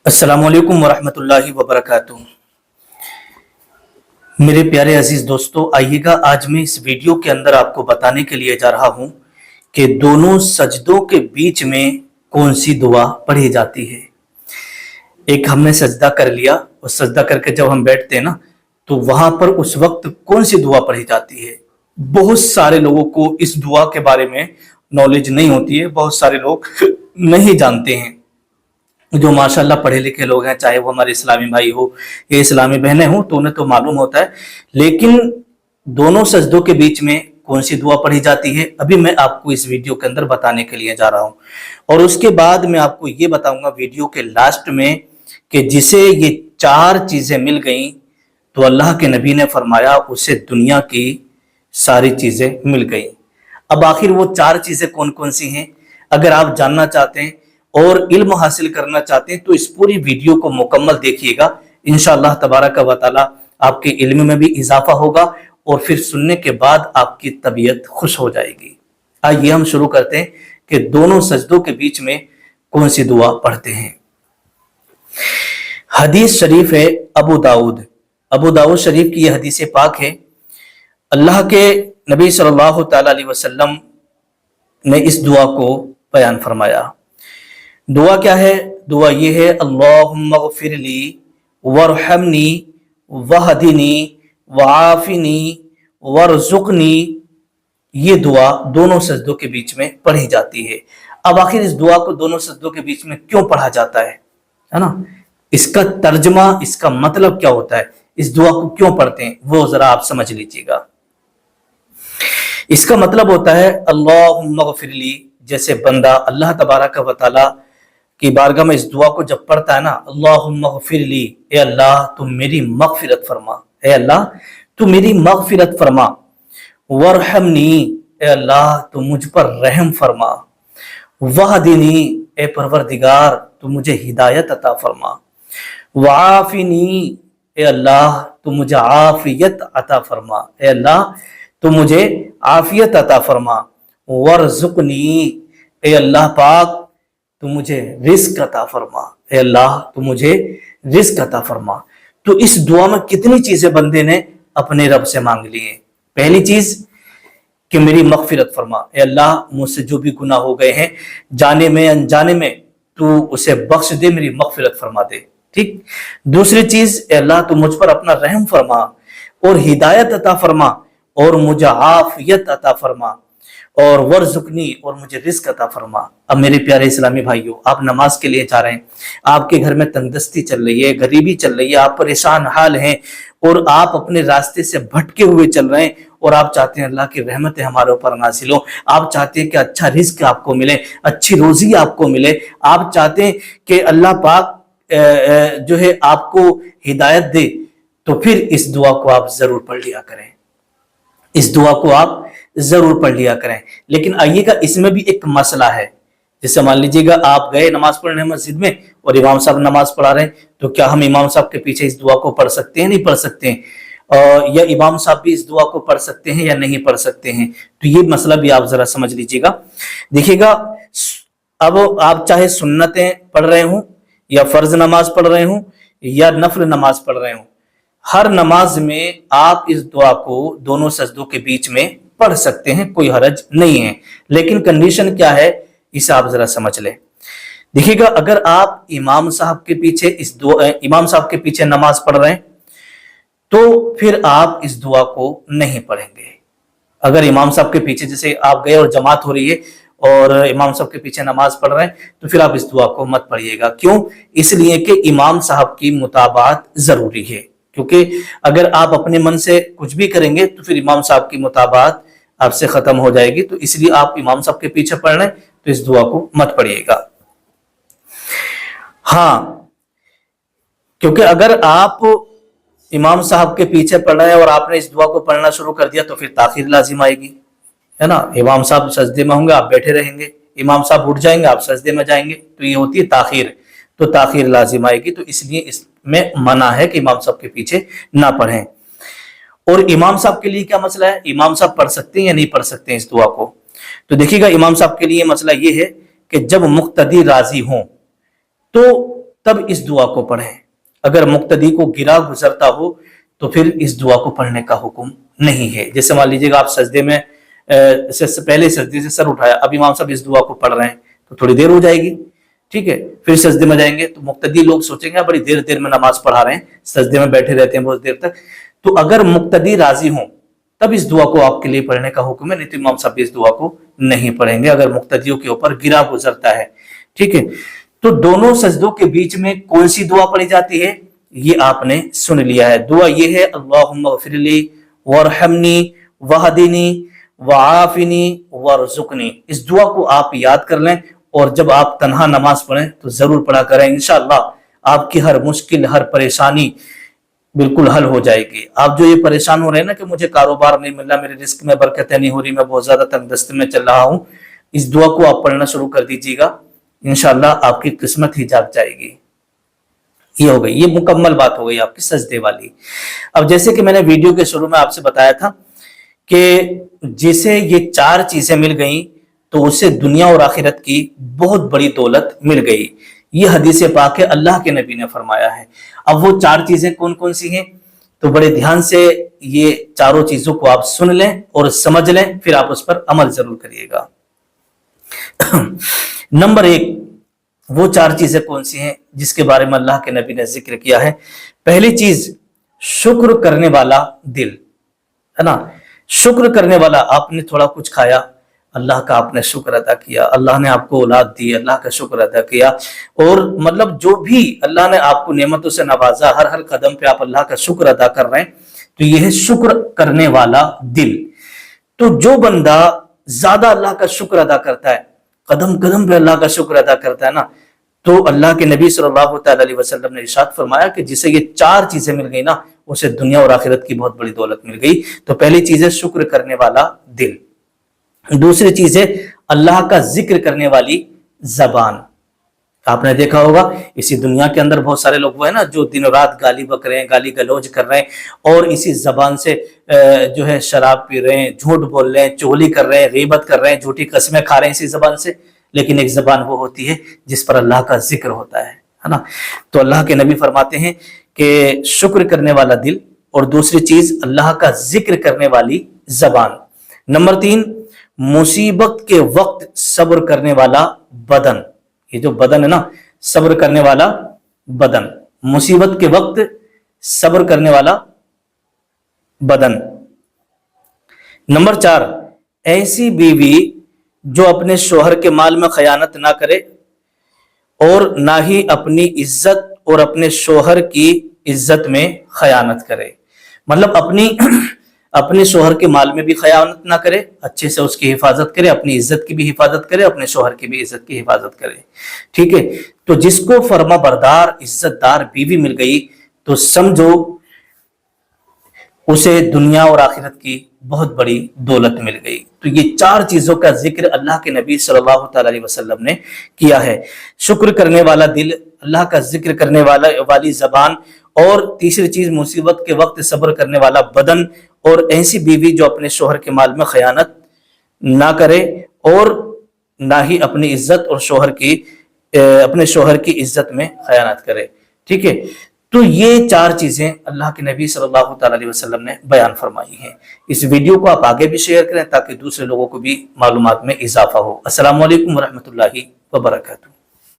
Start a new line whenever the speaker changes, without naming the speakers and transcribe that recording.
السلام علیکم ورحمۃ اللہ وبرکاتہ۔ میرے پیارے عزیز دوستو، آئیے گا آج میں اس ویڈیو کے اندر آپ کو بتانے کے لیے جا رہا ہوں کہ دونوں سجدوں کے بیچ میں کون سی دعا پڑھی جاتی ہے۔ ایک ہم نے سجدہ کر لیا اور سجدہ کر کے جب ہم بیٹھتے ہیں نا تو وہاں پر اس وقت کون سی دعا پڑھی جاتی ہے۔ بہت سارے لوگوں کو اس دعا کے بارے میں نالج نہیں ہوتی ہے، بہت سارے لوگ نہیں جانتے ہیں۔ جو ماشاءاللہ پڑھے لکھے لوگ ہیں، چاہے وہ ہمارے اسلامی بھائی ہو یا اسلامی بہنیں ہوں، تو انہیں تو معلوم ہوتا ہے، لیکن دونوں سجدوں کے بیچ میں کون سی دعا پڑھی جاتی ہے ابھی میں آپ کو اس ویڈیو کے اندر بتانے کے لیے جا رہا ہوں۔ اور اس کے بعد میں آپ کو یہ بتاؤں گا ویڈیو کے لاسٹ میں کہ جسے یہ چار چیزیں مل گئیں تو اللہ کے نبی نے فرمایا اسے دنیا کی ساری چیزیں مل گئیں۔ اب آخر وہ چار چیزیں کون کون سی ہیں، اگر آپ جاننا چاہتے ہیں اور علم حاصل کرنا چاہتے ہیں تو اس پوری ویڈیو کو مکمل دیکھیے گا۔ انشاءاللہ تبارک و تعالی آپ کے علم میں بھی اضافہ ہوگا اور پھر سننے کے بعد آپ کی طبیعت خوش ہو جائے گی۔ آئیے ہم شروع کرتے ہیں کہ دونوں سجدوں کے بیچ میں کون سی دعا پڑھتے ہیں۔ حدیث شریف ہے ابو داؤد شریف کی یہ حدیث پاک ہے۔ اللہ کے نبی صلی اللہ تعالی علیہ وسلم نے اس دعا کو بیان فرمایا۔ دعا کیا ہے؟ دعا یہ ہے اللہم اغفر لی وارحمنی وہدنی وعافنی وارزقنی۔ یہ دعا دونوں سجدوں کے بیچ میں پڑھی جاتی ہے۔ اب آخر اس دعا کو دونوں سجدوں کے بیچ میں کیوں پڑھا جاتا ہے نا؟ اس کا ترجمہ، اس کا مطلب کیا ہوتا ہے، اس دعا کو کیوں پڑھتے ہیں وہ ذرا آپ سمجھ لیجیے گا۔ اس کا مطلب ہوتا ہے اللہم اغفر لی، جیسے بندہ اللہ تبارک و تعالی کی بارگاہ میں اس دعا کو جب پڑھتا ہے نا، اللہم اغفر لی، اے اللہ تو میری مغفرت فرما، اے اللہ تو میری مغفرت فرما، ورحمنی، اے اللہ تو مجھ پر رحم فرما، وہدنی، اے پروردگار تو مجھے ہدایت عطا فرما، وعافنی، اے اللہ تو مجھے عافیت عطا فرما، اے اللہ تو مجھے عافیت عطا فرما، ورزقنی، اے اللہ پاک تو مجھے رزق عطا فرما، اے اللہ تو مجھے رزق عطا فرما۔ تو اس دعا میں کتنی چیزیں بندے نے اپنے رب سے مانگ لی ہیں۔ پہلی چیز کہ میری مغفرت فرما، اے اللہ مجھ سے جو بھی گناہ ہو گئے ہیں جانے میں انجانے میں تو اسے بخش دے، میری مغفرت فرما دے، ٹھیک۔ دوسری چیز، اے اللہ تو مجھ پر اپنا رحم فرما اور ہدایت عطا فرما اور مجھے عافیت عطا فرما اور ورزقنی، اور مجھے رزق عطا فرما۔ اب میرے پیارے اسلامی بھائیوں، آپ نماز کے لیے جا رہے ہیں، آپ کے گھر میں تنگدستی چل رہی ہے، غریبی چل رہی ہے، آپ پریشان حال ہیں اور آپ اپنے راستے سے بھٹکے ہوئے چل رہے ہیں اور آپ چاہتے ہیں اللہ کی رحمتیں ہمارے اوپر نازل ہو، آپ چاہتے ہیں کہ اچھا رزق آپ کو ملے، اچھی روزی آپ کو ملے، آپ چاہتے ہیں کہ اللہ پاک جو ہے آپ کو ہدایت دے، تو پھر اس دعا کو آپ ضرور پڑھ لیا کریں، اس دعا کو آپ ضرور پڑھ لیا کریں۔ لیکن آئیے گا اس میں بھی ایک مسئلہ ہے۔ جیسے مان لیجیے گا آپ گئے نماز پڑھنے مسجد میں اور امام صاحب نماز پڑھا رہے ہیں، تو کیا ہم امام صاحب کے پیچھے اس دعا کو پڑھ سکتے ہیں؟ نہیں پڑھ سکتے ہیں۔ یا امام صاحب بھی اس دعا کو پڑھ سکتے ہیں یا نہیں پڑھ سکتے ہیں؟ تو یہ مسئلہ بھی آپ ذرا سمجھ لیجیے گا۔ دیکھیے گا، اب آپ چاہے سنتیں پڑھ رہے ہوں یا فرض نماز پڑھ رہے ہوں یا نفل نماز پڑھ رہے ہوں، ہر نماز میں آپ اس دعا کو دونوں سجدوں کے بیچ میں پڑھ سکتے ہیں، کوئی حرج نہیں ہے۔ لیکن کنڈیشن کیا ہے اسے آپ ذرا سمجھ لیں۔ دیکھیے گا، اگر آپ امام صاحب کے پیچھے نماز پڑھ رہے ہیں تو پھر آپ اس دعا کو نہیں پڑھیں گے۔ اگر امام صاحب کے پیچھے جیسے آپ گئے اور جماعت ہو رہی ہے اور امام صاحب کے پیچھے نماز پڑھ رہے ہیں تو پھر آپ اس دعا کو مت پڑھیے گا۔ کیوں؟ اس لیے کہ امام صاحب کی متابعت ضروری ہے، کیونکہ اگر آپ اپنے من سے کچھ بھی کریں گے تو پھر امام صاحب کی متابعت آپ سے ختم ہو جائے گی، تو اس لیے آپ امام صاحب کے پیچھے پڑھ رہے ہیں تو اس دعا کو مت پڑھیے گا۔ ہاں، کیونکہ اگر آپ امام صاحب کے پیچھے پڑھ رہے ہیں اور آپ نے اس دعا کو پڑھنا شروع کر دیا تو پھر تاخیر لازم آئے گی، ہے نا؟ امام صاحب سجدے میں ہوں گے، آپ بیٹھے رہیں گے، امام صاحب اٹھ جائیں گے، آپ سجدے میں جائیں گے، تو یہ ہوتی ہے تاخیر، تو تاخیر لازم آئے گی۔ تو اس لیے اس میں منع ہے کہ امام صاحب کے پیچھے نہ پڑھیں۔ اور امام صاحب کے لیے کیا مسئلہ ہے؟ امام صاحب پڑھ سکتے ہیں یا نہیں پڑھ سکتے ہیں اس دعا کو؟ تو دیکھیے گا، امام صاحب کے لیے مسئلہ یہ ہے کہ جب مقتدی راضی ہوں تو تب اس دعا کو پڑھیں. اگر مقتدی کو گرا گزرتا ہو تو پھر اس دعا کو پڑھنے کا حکم نہیں ہے. جیسے مان لیجیے گا آپ سجدے میں پہلے سجدے سے سر اٹھایا, اب امام صاحب اس دعا کو پڑھ رہے ہیں تو تھوڑی دیر ہو جائے گی, ٹھیک ہے, پھر سجدے میں جائیں گے تو مقتدی لوگ سوچیں گے بڑی دیر دیر میں نماز پڑھا رہے ہیں, سجدے میں بیٹھے رہتے ہیں بہت دیر تک. تو اگر مقتدی راضی ہوں تب اس دعا کو آپ کے لیے پڑھنے کا حکم ہے, نہیں تو امام صاحب اس دعا کو نہیں پڑھیں گے اگر مقتدیوں کے اوپر گرا گزرتا ہے, ٹھیک ہے. تو دونوں سجدوں کے بیچ میں کون سی دعا پڑھی جاتی ہے یہ آپ نے سن لیا ہے. دعا یہ ہے اللہم اغفر لی وارحمنی وہدنی وعافنی وارزقنی. اس دعا کو آپ یاد کر لیں اور جب آپ تنہا نماز پڑھیں تو ضرور پڑھا کریں. انشاءاللہ آپ کی ہر مشکل, ہر پریشانی بالکل حل ہو جائے گی. آپ جو یہ پریشان ہو رہے ہیں نا کہ مجھے کاروبار نہیں مل رہا, میرے رزق میں برکتیں نہیں ہو رہی, میں بہت زیادہ تنگ دستی میں چل رہا ہوں, اس دعا کو آپ پڑھنا شروع کر دیجیے گا, انشاءاللہ آپ کی قسمت ہی جاگ جائے گی. یہ ہو گئی, یہ مکمل بات ہو گئی آپ کی سجدے والی. اب جیسے کہ میں نے ویڈیو کے شروع میں آپ سے بتایا تھا کہ جسے یہ 4 چیزیں مل گئیں تو اسے دنیا اور آخرت کی بہت بڑی دولت مل گئی. یہ حدیث پاک ہے, اللہ کے نبی نے فرمایا ہے. اب وہ 4 چیزیں کون کون سی ہیں تو بڑے دھیان سے یہ چاروں چیزوں کو آپ سن لیں اور سمجھ لیں, پھر آپ اس پر عمل ضرور کریے گا. نمبر 1, وہ 4 چیزیں کون سی ہیں جس کے بارے میں اللہ کے نبی نے ذکر کیا ہے. پہلی چیز شکر کرنے والا دل, ہے نا. شکر کرنے والا, آپ نے تھوڑا کچھ کھایا, اللہ کا آپ نے شکر ادا کیا, اللہ نے آپ کو اولاد دی, اللہ کا شکر ادا کیا, اور مطلب جو بھی اللہ نے آپ کو نعمتوں سے نوازا, ہر قدم پہ آپ اللہ کا شکر ادا کر رہے ہیں, تو یہ ہے شکر کرنے والا دل. تو جو بندہ زیادہ اللہ کا شکر ادا کرتا ہے, قدم قدم پہ اللہ کا شکر ادا کرتا ہے نا, تو اللہ کے نبی صلی اللہ تعالی علیہ وسلم نے ارشاد فرمایا کہ جسے یہ 4 چیزیں مل گئی نا اسے دنیا اور آخرت کی بہت بڑی دولت مل گئی. تو پہلی چیز ہے شکر کرنے والا دل. دوسری چیز ہے اللہ کا ذکر کرنے والی زبان. آپ نے دیکھا ہوگا اسی دنیا کے اندر بہت سارے لوگ وہ ہیں نا جو دن رات گالی بک رہے ہیں, گالی گلوج کر رہے ہیں, اور اسی زبان سے جو ہے شراب پی رہے ہیں, جھوٹ بول رہے ہیں, چغلی کر رہے ہیں, غیبت کر رہے ہیں, جھوٹی قسمیں کھا رہے ہیں اسی زبان سے. لیکن ایک زبان وہ ہوتی ہے جس پر اللہ کا ذکر ہوتا ہے نا. تو اللہ کے نبی فرماتے ہیں کہ شکر کرنے والا دل, اور دوسری چیز اللہ کا ذکر کرنے والی زبان. نمبر 3, مصیبت کے وقت صبر کرنے والا بدن. یہ جو بدن ہے نا, صبر کرنے والا بدن, مصیبت کے وقت صبر کرنے والا بدن. نمبر 4, ایسی بیوی جو اپنے شوہر کے مال میں خیانت نہ کرے اور نہ ہی اپنی عزت اور اپنے شوہر کی عزت میں خیانت کرے. مطلب اپنے شوہر کے مال میں بھی خیانت نہ کرے, اچھے سے اس کی حفاظت کرے, اپنی عزت کی بھی حفاظت کرے, اپنے شوہر کی بھی عزت کی حفاظت کرے, ٹھیک ہے. تو جس کو فرما بردار عزت دار بیوی مل گئی تو سمجھو اسے دنیا اور آخرت کی بہت بڑی دولت مل گئی. تو یہ 4 چیزوں کا ذکر اللہ کے نبی صلی اللہ تعالی علیہ وسلم نے کیا ہے. شکر کرنے والا دل, اللہ کا ذکر کرنے والی زبان, اور تیسری چیز مصیبت کے وقت صبر کرنے والا بدن, اور ایسی بیوی جو اپنے شوہر کے مال میں خیانت نہ کرے اور نہ ہی اپنی عزت اور اپنے شوہر کی عزت میں خیانت کرے, ٹھیک ہے. تو یہ 4 چیزیں اللہ کے نبی صلی اللہ تعالی علیہ وسلم نے بیان فرمائی ہیں. اس ویڈیو کو آپ آگے بھی شیئر کریں تاکہ دوسرے لوگوں کو بھی معلومات میں اضافہ ہو. السلام علیکم ورحمۃ اللہ وبرکاتہ.